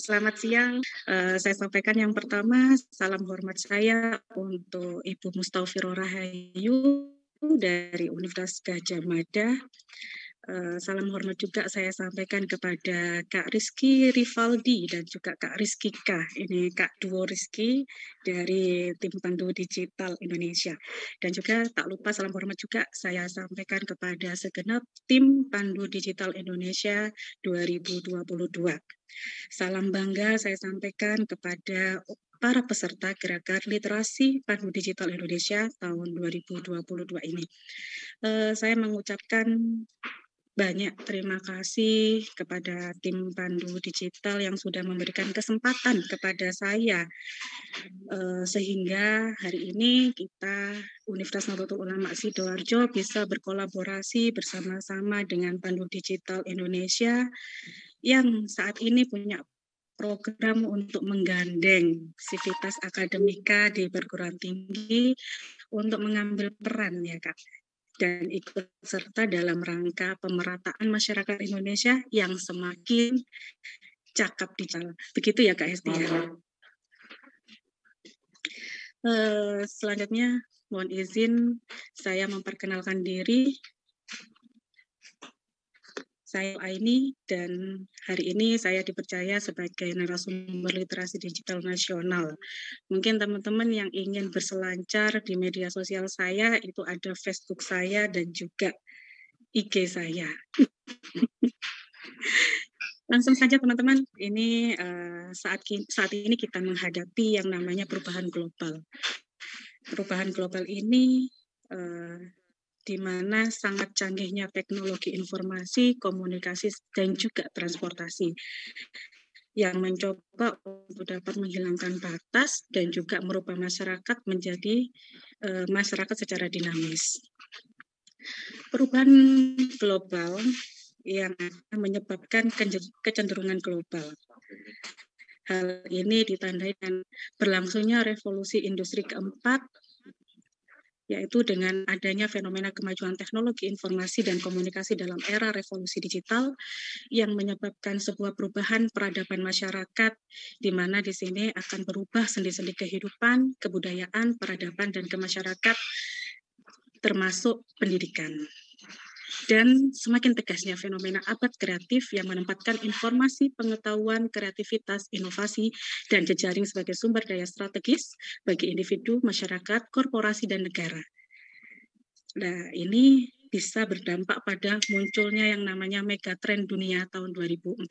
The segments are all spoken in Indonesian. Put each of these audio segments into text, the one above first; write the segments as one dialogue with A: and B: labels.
A: Selamat siang, saya sampaikan yang pertama, salam hormat saya untuk Ibu Mustaufiroh Rahayu dari Universitas Gadjah Mada. Salam hormat juga saya sampaikan kepada Kak Rizky Rivaldi dan juga Kak Rizkika. Ini Kak Duo Rizky dari tim Pandu Digital Indonesia. Dan juga tak lupa salam hormat juga saya sampaikan kepada segenap tim Pandu Digital Indonesia 2022. Salam bangga saya sampaikan kepada para peserta Gerakan Literasi Pandu Digital Indonesia tahun 2022 ini. Saya mengucapkan banyak terima kasih kepada tim Pandu Digital yang sudah memberikan kesempatan kepada saya, sehingga hari ini kita Universitas Nahdlatul Ulama Sidoarjo bisa berkolaborasi bersama-sama dengan Pandu Digital Indonesia yang saat ini punya program untuk menggandeng sivitas akademika di perguruan tinggi untuk mengambil peran ya Kak, dan ikut serta dalam rangka pemerataan masyarakat Indonesia yang semakin cakap digital. Begitu ya Kak Hesti ya. Selanjutnya mohon izin saya memperkenalkan diri. Saya Aini dan hari ini saya dipercaya sebagai narasumber literasi digital nasional. Mungkin teman-teman yang ingin berselancar di media sosial saya itu ada Facebook saya dan juga IG saya. Langsung saja teman-teman, ini saat ini kita menghadapi yang namanya perubahan global. Perubahan global ini di mana sangat canggihnya teknologi informasi, komunikasi, dan juga transportasi yang mencoba untuk dapat menghilangkan batas dan juga merubah masyarakat menjadi masyarakat secara dinamis. Perubahan global yang akan menyebabkan kecenderungan global. Hal ini ditandai dengan berlangsungnya revolusi industri keempat, yaitu dengan adanya fenomena kemajuan teknologi informasi dan komunikasi dalam era revolusi digital yang menyebabkan sebuah perubahan peradaban masyarakat, di mana di sini akan berubah sendi-sendi kehidupan, kebudayaan, peradaban, dan kemasyarakat, termasuk pendidikan. Dan semakin tegasnya fenomena abad kreatif yang menempatkan informasi, pengetahuan, kreativitas, inovasi, dan jejaring sebagai sumber daya strategis bagi individu, masyarakat, korporasi, dan negara. Nah, ini bisa berdampak pada munculnya yang namanya megatrend dunia tahun 2045,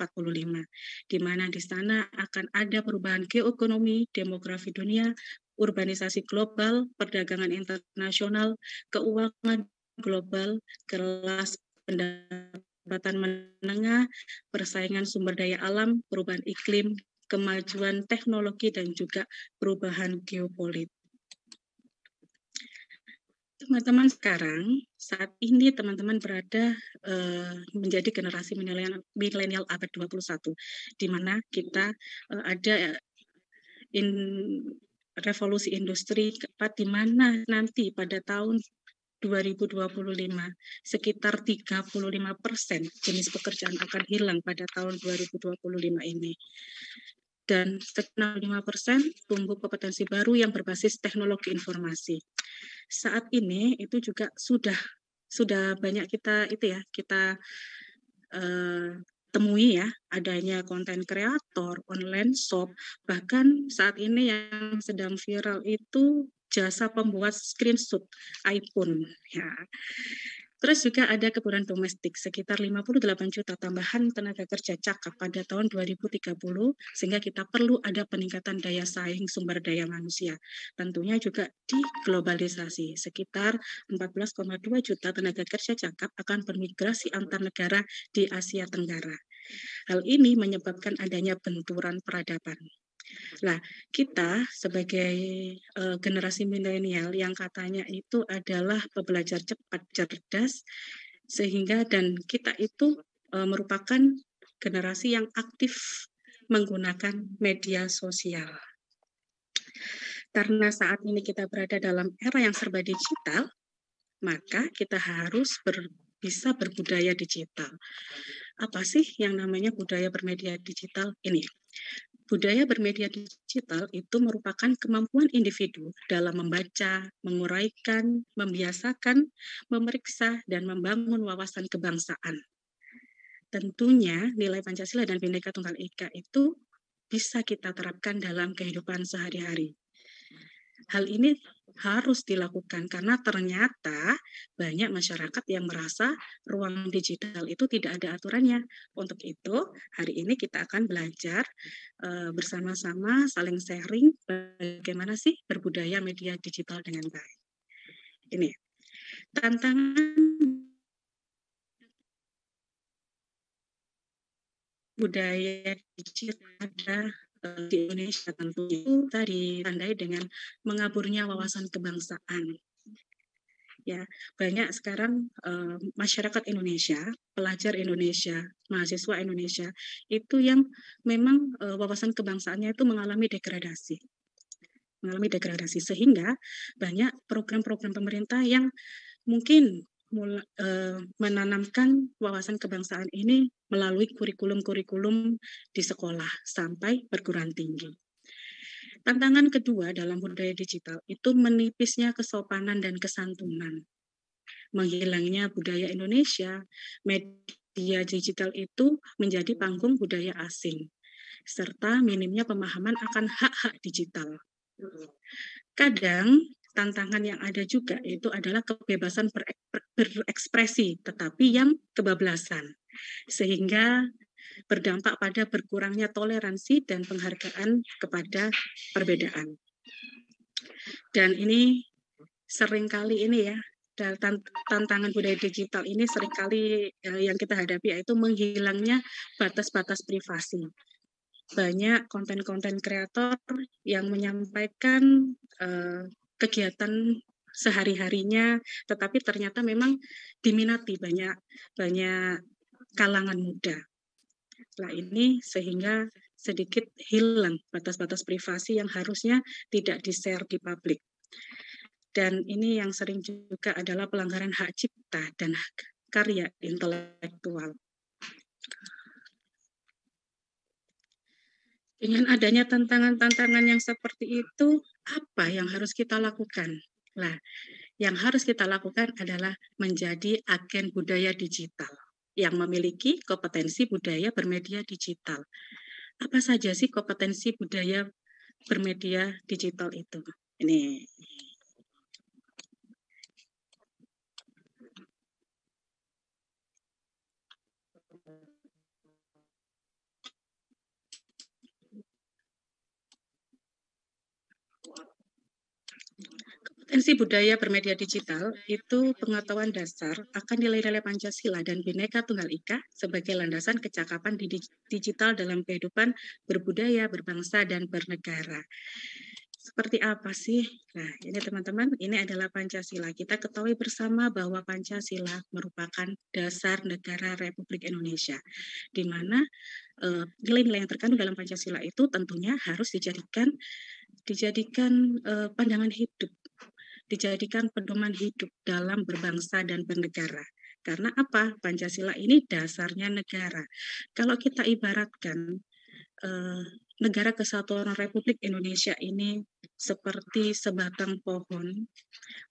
A: di mana di sana akan ada perubahan geoekonomi, demografi dunia, urbanisasi global, perdagangan internasional, keuangan global, kelas pendapatan menengah, persaingan sumber daya alam, perubahan iklim, kemajuan teknologi, dan juga perubahan geopolitik. Teman-teman sekarang, saat ini teman-teman berada menjadi generasi milenial abad 21, di mana kita ada revolusi industri keempat, di mana nanti pada tahun 2025 sekitar 35% jenis pekerjaan akan hilang pada tahun 2025 ini. Dan 65% tumbuh kompetensi baru yang berbasis teknologi informasi. Saat ini itu juga sudah banyak kita temui ya, adanya konten kreator, online shop, bahkan saat ini yang sedang viral itu jasa pembuat screenshot iPhone ya. Terus juga ada kebutuhan domestik sekitar 58 juta tambahan tenaga kerja cakap pada tahun 2030, sehingga kita perlu ada peningkatan daya saing sumber daya manusia. Tentunya juga di globalisasi sekitar 14,2 juta tenaga kerja cakap akan bermigrasi antar negara di Asia Tenggara. Hal ini menyebabkan adanya benturan peradaban. Nah, kita sebagai generasi milenial yang katanya itu adalah pembelajar cepat, cerdas, sehingga dan kita itu merupakan generasi yang aktif menggunakan media sosial. Karena saat ini kita berada dalam era yang serba digital, maka kita harus bisa berbudaya digital. Apa sih yang namanya budaya bermedia digital ini? Budaya bermedia digital itu merupakan kemampuan individu dalam membaca, menguraikan, membiasakan, memeriksa, dan membangun wawasan kebangsaan. Tentunya nilai Pancasila dan Bhinneka Tunggal Ika itu bisa kita terapkan dalam kehidupan sehari-hari. Hal ini harus dilakukan karena ternyata banyak masyarakat yang merasa ruang digital itu tidak ada aturannya. Untuk itu, hari ini kita akan belajar bersama-sama saling sharing bagaimana sih berbudaya media digital dengan baik. Ini tantangan budaya digital ada di Indonesia tentunya itu tadi ditandai dengan mengaburnya wawasan kebangsaan. Ya, banyak sekarang masyarakat Indonesia, pelajar Indonesia, mahasiswa Indonesia itu yang memang wawasan kebangsaannya itu mengalami degradasi sehingga banyak program-program pemerintah yang mungkin menanamkan wawasan kebangsaan ini melalui kurikulum-kurikulum di sekolah sampai perguruan tinggi. Tantangan kedua dalam budaya digital itu menipisnya kesopanan dan kesantunan. Menghilangnya budaya Indonesia, media digital itu menjadi panggung budaya asing, serta minimnya pemahaman akan hak-hak digital. Kadang tantangan yang ada juga itu adalah kebebasan berekspresi, tetapi yang kebablasan, sehingga berdampak pada berkurangnya toleransi dan penghargaan kepada perbedaan. Dan ini seringkali ini ya, tantangan budaya digital ini seringkali yang kita hadapi yaitu menghilangnya batas-batas privasi. Banyak konten-konten kreator yang menyampaikan kegiatan sehari-harinya, tetapi ternyata memang diminati banyak kalangan muda. Nah ini sehingga sedikit hilang batas-batas privasi yang harusnya tidak di-share di publik. Dan ini yang sering juga adalah pelanggaran hak cipta dan karya intelektual. Dengan adanya tantangan-tantangan yang seperti itu, apa yang harus kita lakukan? Nah, yang harus kita lakukan adalah menjadi agen budaya digital yang memiliki kompetensi budaya bermedia digital. Apa saja sih kompetensi budaya bermedia digital itu? Ini. Kompetensi budaya bermedia digital itu pengetahuan dasar akan nilai-nilai Pancasila dan Bhinneka Tunggal Ika sebagai landasan kecakapan di digital dalam kehidupan berbudaya, berbangsa, dan bernegara. Seperti apa sih? Nah, ini teman-teman, ini adalah Pancasila. Kita ketahui bersama bahwa Pancasila merupakan dasar negara Republik Indonesia, di mana nilai-nilai yang terkandung dalam Pancasila itu tentunya harus dijadikan pandangan hidup, dijadikan pedoman hidup dalam berbangsa dan bernegara. Karena apa? Pancasila ini dasarnya negara. Kalau kita ibaratkan negara kesatuan Republik Indonesia ini seperti sebatang pohon,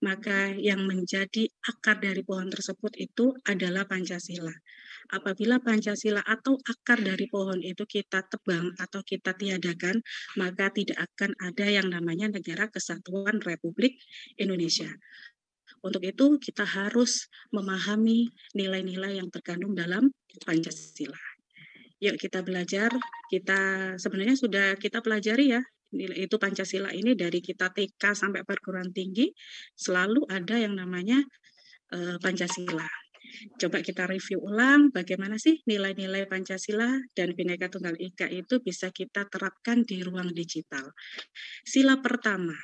A: maka yang menjadi akar dari pohon tersebut itu adalah Pancasila. Apabila Pancasila atau akar dari pohon itu kita tebang atau kita tiadakan, maka tidak akan ada yang namanya negara kesatuan Republik Indonesia. Untuk itu kita harus memahami nilai-nilai yang terkandung dalam Pancasila. Yuk kita belajar, kita sebenarnya sudah kita pelajari ya, itu Pancasila ini dari kita TK sampai perguruan tinggi, selalu ada yang namanya Pancasila. Coba kita review ulang bagaimana sih nilai-nilai Pancasila dan Bhinneka Tunggal Ika itu bisa kita terapkan di ruang digital. Sila pertama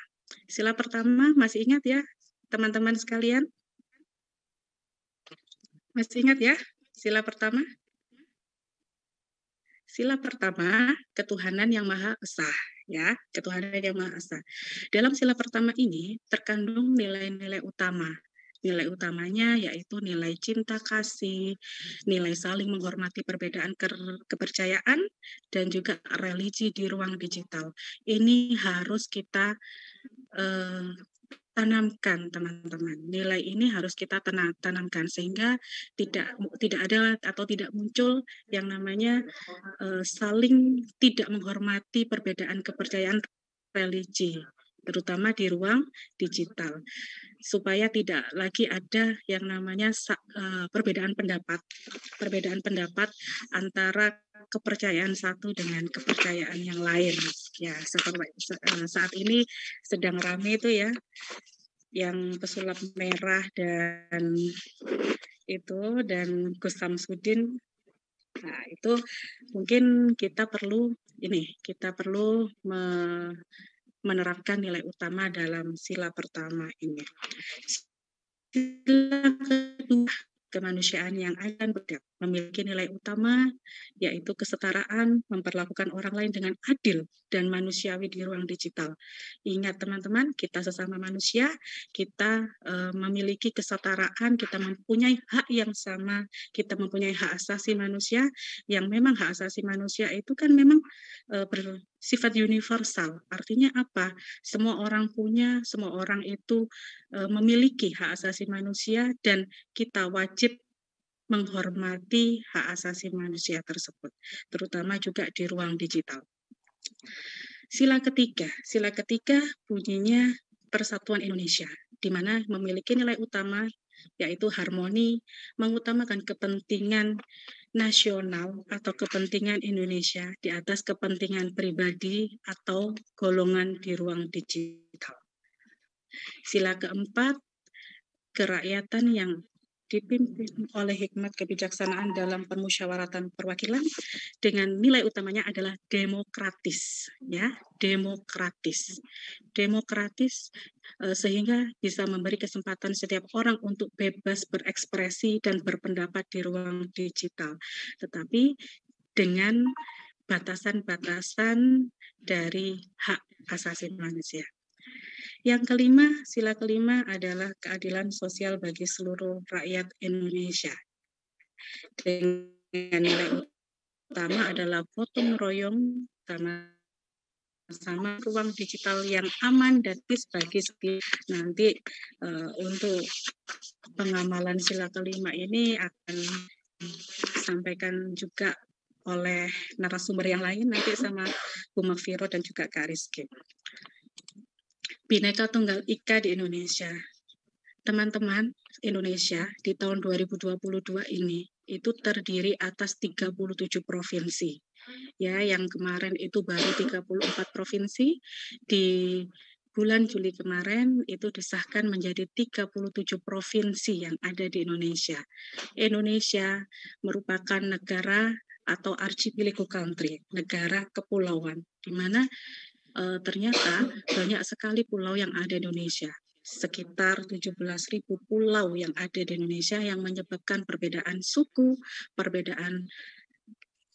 A: masih ingat ya teman-teman sekalian? Masih ingat ya sila pertama? Sila pertama, ketuhanan yang Maha Esa, ya, ketuhanan yang Maha Esa. Dalam sila pertama ini terkandung nilai-nilai utama. Nilai utamanya yaitu nilai cinta kasih, nilai saling menghormati perbedaan kepercayaan, dan juga religi di ruang digital. Ini harus kita eh, tanamkan, teman-teman. Nilai ini harus kita tanamkan sehingga tidak ada atau tidak muncul yang namanya saling tidak menghormati perbedaan kepercayaan religi, terutama di ruang digital, supaya tidak lagi ada yang namanya perbedaan pendapat antara kepercayaan satu dengan kepercayaan yang lain. Ya, seperti saat ini sedang ramai itu ya, yang pesulap merah dan Gus Samsudin. Nah, itu mungkin kita perlu menerapkan nilai utama dalam sila pertama ini. Sila kedua, kemanusiaan yang akan memiliki nilai utama yaitu kesetaraan, memperlakukan orang lain dengan adil dan manusiawi di ruang digital. Ingat teman-teman, kita sesama manusia, kita memiliki kesetaraan, kita mempunyai hak yang sama, kita mempunyai hak asasi manusia, yang memang hak asasi manusia itu kan memang bersifat universal. Artinya apa? Semua orang itu memiliki hak asasi manusia dan kita wajib menghormati hak asasi manusia tersebut, terutama juga di ruang digital. Sila ketiga bunyinya Persatuan Indonesia, di mana memiliki nilai utama yaitu harmoni, mengutamakan kepentingan nasional atau kepentingan Indonesia di atas kepentingan pribadi atau golongan di ruang digital. Sila keempat, kerakyatan yang dipimpin oleh hikmat kebijaksanaan dalam permusyawaratan perwakilan dengan nilai utamanya adalah demokratis, ya, demokratis sehingga bisa memberi kesempatan setiap orang untuk bebas berekspresi dan berpendapat di ruang digital, tetapi dengan batasan-batasan dari hak asasi manusia. Yang kelima, sila kelima adalah keadilan sosial bagi seluruh rakyat Indonesia. Dengan nilai utama adalah gotong royong sama ruang digital yang aman dan bagi nanti untuk pengamalan sila kelima ini akan disampaikan juga oleh narasumber yang lain nanti sama Bu Mafiro dan juga Kak Rizky. Bhinneka Tunggal Ika di Indonesia. Teman-teman, Indonesia di tahun 2022 ini itu terdiri atas 37 provinsi. Ya, yang kemarin itu baru 34 provinsi. Di bulan Juli kemarin itu disahkan menjadi 37 provinsi yang ada di Indonesia. Indonesia merupakan negara atau archipelago country, negara kepulauan, di mana ternyata banyak sekali pulau yang ada di Indonesia. Sekitar 17.000 pulau yang ada di Indonesia yang menyebabkan perbedaan suku, perbedaan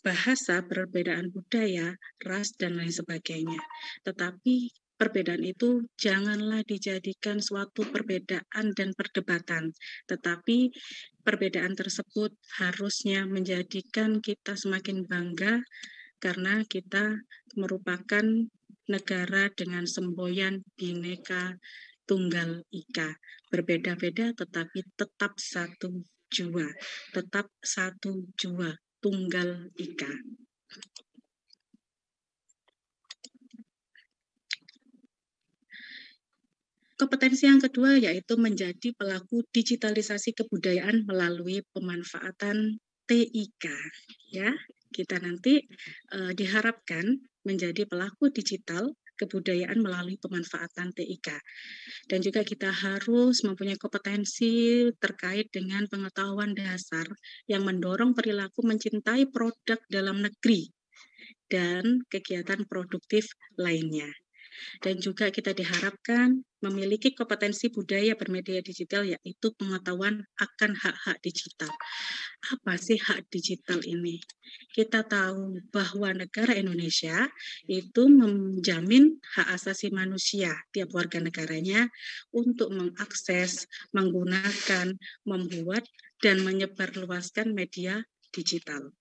A: bahasa, perbedaan budaya, ras, dan lain sebagainya. Tetapi perbedaan itu janganlah dijadikan suatu perbedaan dan perdebatan, tetapi perbedaan tersebut harusnya menjadikan kita semakin bangga karena kita merupakan negara dengan semboyan Bhinneka Tunggal Ika. Berbeda-beda tetapi tetap satu jua. Tetap satu jua, Tunggal Ika. Kompetensi yang kedua yaitu menjadi pelaku digitalisasi kebudayaan melalui pemanfaatan TIK. Ya, kita nanti diharapkan menjadi pelaku digital kebudayaan melalui pemanfaatan TIK. Dan juga kita harus mempunyai kompetensi terkait dengan pengetahuan dasar yang mendorong perilaku mencintai produk dalam negeri dan kegiatan produktif lainnya. Dan juga kita diharapkan memiliki kompetensi budaya bermedia digital, yaitu pengetahuan akan hak-hak digital. Apa sih hak digital ini? Kita tahu bahwa negara Indonesia itu menjamin hak asasi manusia tiap warga negaranya untuk mengakses, menggunakan, membuat, dan menyebarluaskan media digital.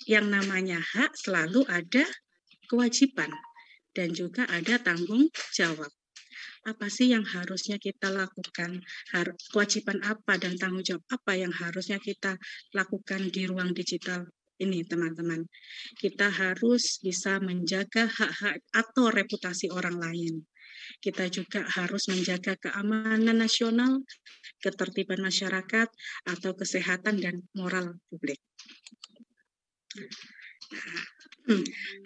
A: Yang namanya hak selalu ada kewajiban dan juga ada tanggung jawab. Apa sih yang harusnya kita lakukan? Kewajiban apa dan tanggung jawab apa yang harusnya kita lakukan di ruang digital ini, teman-teman? Kita harus bisa menjaga hak-hak atau reputasi orang lain. Kita juga harus menjaga keamanan nasional, ketertiban masyarakat, atau kesehatan dan moral publik.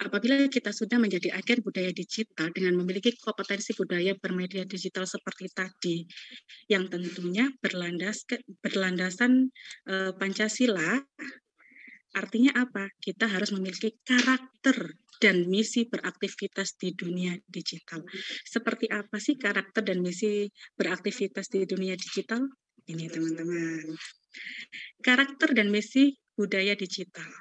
A: Apabila kita sudah menjadi agen budaya digital dengan memiliki kompetensi budaya bermedia digital seperti tadi, yang tentunya berlandasan Pancasila, artinya apa? Kita harus memiliki karakter dan misi beraktivitas di dunia digital. Seperti apa sih karakter dan misi beraktivitas di dunia digital? Ini teman-teman. Karakter dan misi budaya digital.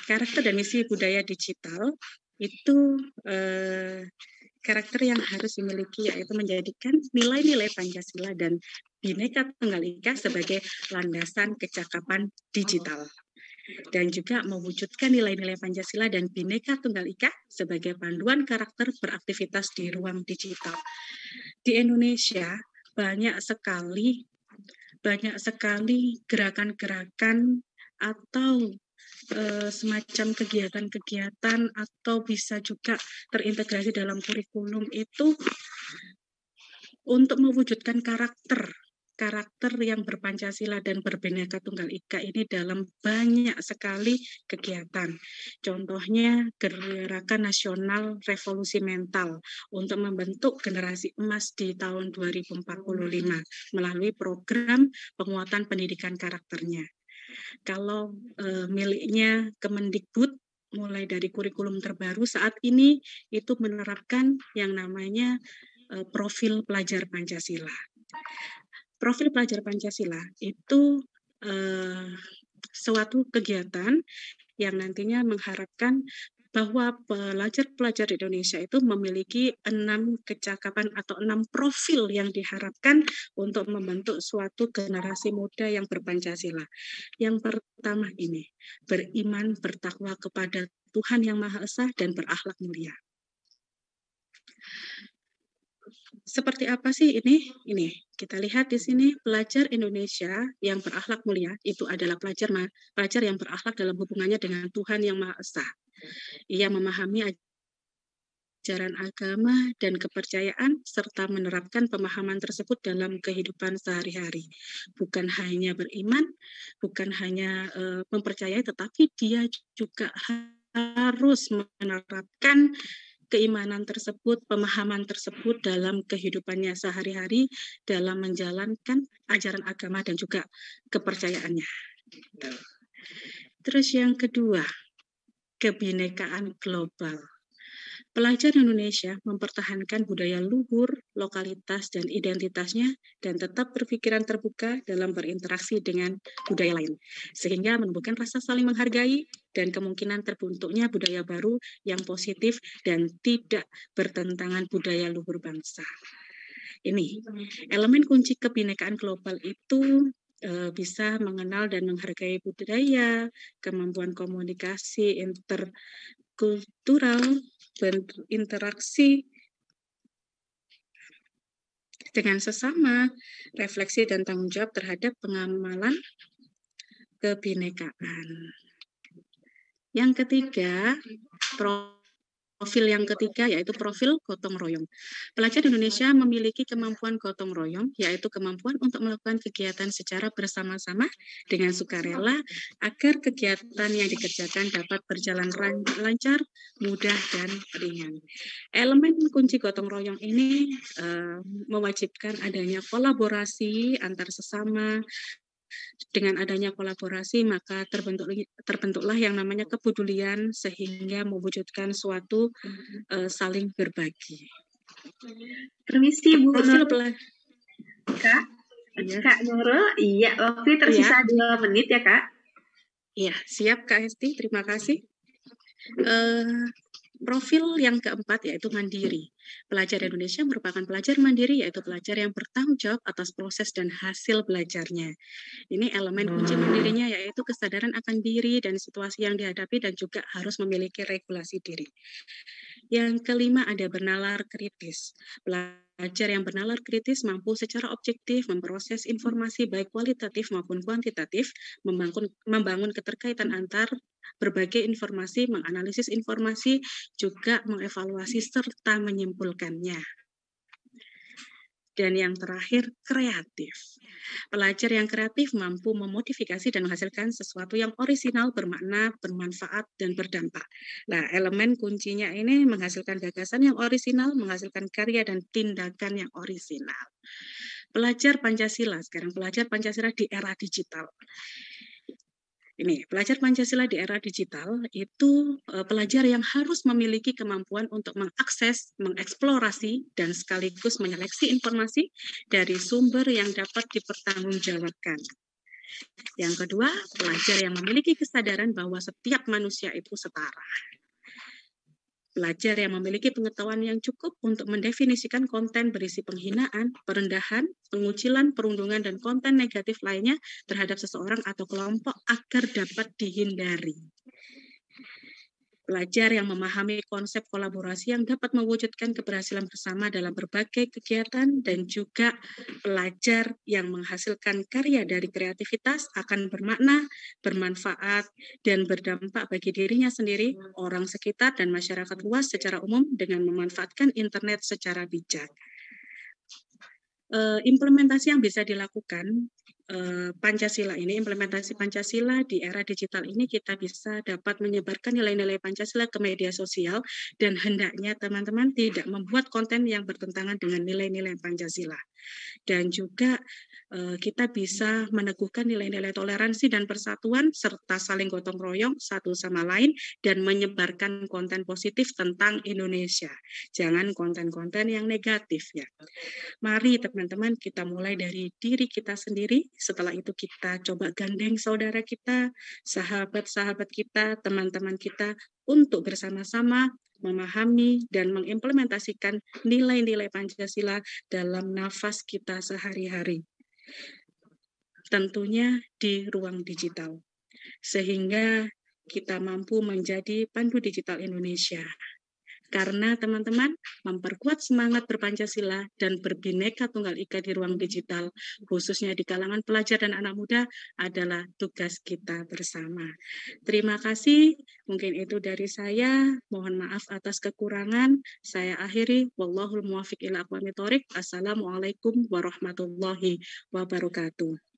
A: Karakter dan misi budaya digital itu karakter yang harus dimiliki, yaitu menjadikan nilai-nilai Pancasila dan Bhinneka Tunggal Ika sebagai landasan kecakapan digital. Dan juga mewujudkan nilai-nilai Pancasila dan Bhinneka Tunggal Ika sebagai panduan karakter beraktivitas di ruang digital. Di Indonesia banyak sekali gerakan-gerakan atau semacam kegiatan-kegiatan atau bisa juga terintegrasi dalam kurikulum itu untuk mewujudkan karakter yang berpancasila dan berbhinneka tunggal ika ini dalam banyak sekali kegiatan. Contohnya Gerakan Nasional Revolusi Mental untuk membentuk generasi emas di tahun 2045 melalui program penguatan pendidikan karakternya. Kalau miliknya Kemendikbud, mulai dari kurikulum terbaru saat ini itu menerapkan yang namanya profil pelajar Pancasila. Profil pelajar Pancasila itu suatu kegiatan yang nantinya mengharapkan bahwa pelajar-pelajar di Indonesia itu memiliki 6 kecakapan atau 6 profil yang diharapkan untuk membentuk suatu generasi muda yang berpancasila. Yang pertama ini, beriman, bertakwa kepada Tuhan Yang Maha Esa dan berakhlak mulia. Seperti apa sih ini? Ini kita lihat di sini, pelajar Indonesia yang berakhlak mulia itu adalah pelajar yang berakhlak dalam hubungannya dengan Tuhan Yang Maha Esa. Ia memahami ajaran agama dan kepercayaan serta menerapkan pemahaman tersebut dalam kehidupan sehari-hari. Bukan hanya beriman, bukan hanya mempercayai, tetapi dia juga harus menerapkan keimanan tersebut, pemahaman tersebut dalam kehidupannya sehari-hari, dalam menjalankan ajaran agama dan juga kepercayaannya. Terus yang kedua, kebinekaan global. Pelajar Indonesia mempertahankan budaya luhur, lokalitas, dan identitasnya, dan tetap berpikiran terbuka dalam berinteraksi dengan budaya lain, sehingga menumbuhkan rasa saling menghargai dan kemungkinan terbentuknya budaya baru yang positif dan tidak bertentangan budaya luhur bangsa. Ini elemen kunci kebinekaan global itu bisa mengenal dan menghargai budaya, kemampuan komunikasi interkultural, berinteraksi dengan sesama, refleksi dan tanggung jawab terhadap pengamalan kebinekaan. Yang ketiga, profil yang ketiga yaitu profil gotong royong. Pelajar Indonesia memiliki kemampuan gotong royong, yaitu kemampuan untuk melakukan kegiatan secara bersama-sama dengan sukarela agar kegiatan yang dikerjakan dapat berjalan lancar, mudah, dan ringan. Elemen kunci gotong royong ini mewajibkan adanya kolaborasi antar sesama, Dengan adanya kolaborasi, maka terbentuklah yang namanya kepedulian sehingga mewujudkan suatu saling berbagi.
B: Permisi Bu
A: Profil
B: Nurul. Kak,
A: ya.
B: Kak Nurul, iya, waktu tersisa 2 menit ya Kak.
A: Iya, siap Kak Esti, terima kasih. Profil yang keempat yaitu mandiri. Pelajar Indonesia merupakan pelajar mandiri, yaitu pelajar yang bertanggung jawab atas proses dan hasil belajarnya. Ini elemen kunci mandirinya yaitu kesadaran akan diri dan situasi yang dihadapi dan juga harus memiliki regulasi diri. Yang kelima ada bernalar kritis. Pelajar yang bernalar kritis mampu secara objektif memproses informasi baik kualitatif maupun kuantitatif, membangun keterkaitan antar berbagai informasi, menganalisis informasi, juga mengevaluasi serta menyimpulkannya. Dan yang terakhir, kreatif. Pelajar yang kreatif mampu memodifikasi dan menghasilkan sesuatu yang orisinal, bermakna, bermanfaat, dan berdampak. Nah, elemen kuncinya ini menghasilkan gagasan yang orisinal, menghasilkan karya dan tindakan yang orisinal. Pelajar Pancasila, sekarang pelajar Pancasila di era digital. Ini, pelajar Pancasila di era digital itu pelajar yang harus memiliki kemampuan untuk mengakses, mengeksplorasi, dan sekaligus menyeleksi informasi dari sumber yang dapat dipertanggungjawabkan. Yang kedua, pelajar yang memiliki kesadaran bahwa setiap manusia itu setara. Pelajar yang memiliki pengetahuan yang cukup untuk mendefinisikan konten berisi penghinaan, perendahan, pengucilan, perundungan, dan konten negatif lainnya terhadap seseorang atau kelompok agar dapat dihindari. Pelajar yang memahami konsep kolaborasi yang dapat mewujudkan keberhasilan bersama dalam berbagai kegiatan, dan juga pelajar yang menghasilkan karya dari kreativitas akan bermakna, bermanfaat, dan berdampak bagi dirinya sendiri, orang sekitar, dan masyarakat luas secara umum dengan memanfaatkan internet secara bijak. Implementasi yang bisa dilakukan Pancasila ini, implementasi Pancasila di era digital ini, kita bisa dapat menyebarkan nilai-nilai Pancasila ke media sosial, dan hendaknya teman-teman tidak membuat konten yang bertentangan dengan nilai-nilai Pancasila. Dan juga kita bisa meneguhkan nilai-nilai toleransi dan persatuan serta saling gotong royong satu sama lain dan menyebarkan konten positif tentang Indonesia. Jangan konten-konten yang negatif ya. Mari teman-teman kita mulai dari diri kita sendiri, setelah itu kita coba gandeng saudara kita, sahabat-sahabat kita, teman-teman kita untuk bersama-sama memahami dan mengimplementasikan nilai-nilai Pancasila dalam nafas kita sehari-hari. Tentunya di ruang digital, sehingga kita mampu menjadi pandu digital Indonesia. Karena teman-teman memperkuat semangat berpancasila dan berbineka tunggal ika di ruang digital, khususnya di kalangan pelajar dan anak muda, adalah tugas kita bersama. Terima kasih, mungkin itu dari saya. Mohon maaf atas kekurangan. Saya akhiri. Wallahul muwaffiq ila aqwamit thoriq. Assalamualaikum warahmatullahi wabarakatuh.